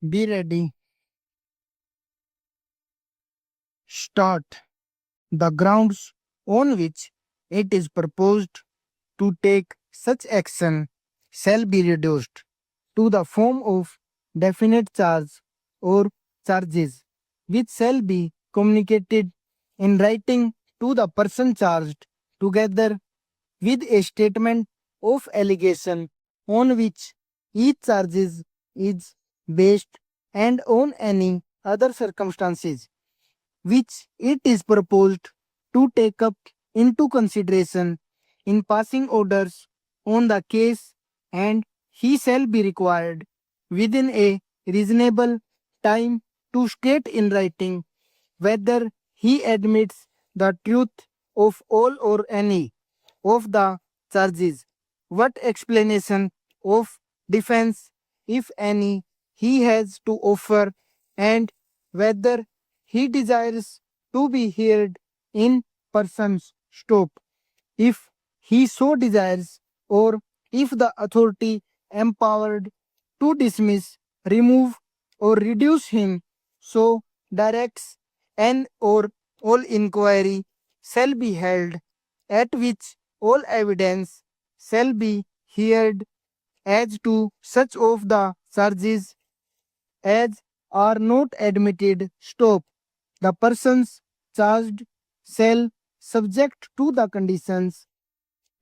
Be ready. Start. The grounds on which it is proposed to take such action shall be reduced to the form of definite charge or charges, which shall be communicated in writing to the person charged, together with a statement of allegation on which each charges is based and on any other circumstances which it is proposed to take up into consideration in passing orders on the case, and he shall be required within a reasonable time to state in writing whether he admits the truth of all or any of the charges, what explanation of defense, if any, he has to offer, and whether he desires to be heard in person's stop, if he so desires, or if the authority empowered to dismiss, remove, or reduce him so directs, and or all inquiry shall be held, at which all evidence shall be heard as to such of the charges as are not admitted. Stop. The persons charged shall, subject to the conditions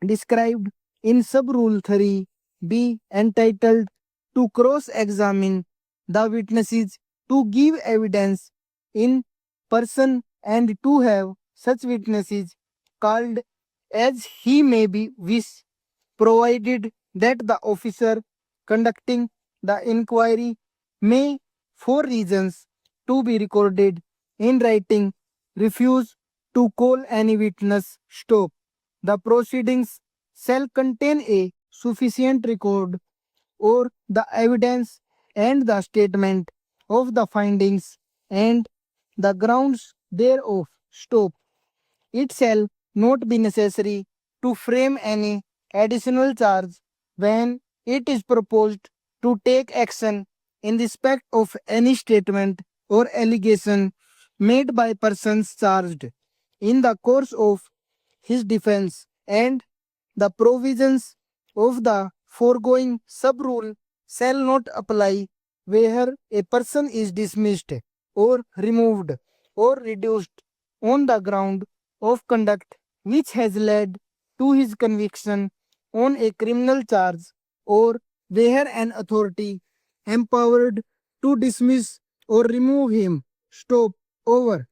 described in sub rule 3, be entitled to cross examine the witnesses, to give evidence in person, and to have such witnesses called as he may be wish, provided that the officer conducting the inquiry may, for reasons to be recorded in writing, refuse to call any witness. Stop. The proceedings shall contain a sufficient record or the evidence and the statement of the findings and the grounds thereof. Stop. It shall not be necessary to frame any additional charge when it is proposed to take action in respect of any statement or allegation made by persons charged in the course of his defense, and the provisions of the foregoing sub rule shall not apply where a person is dismissed or removed or reduced on the ground of conduct which has led to his conviction on a criminal charge, or where an authority empowered to dismiss or remove him. Stop. Over.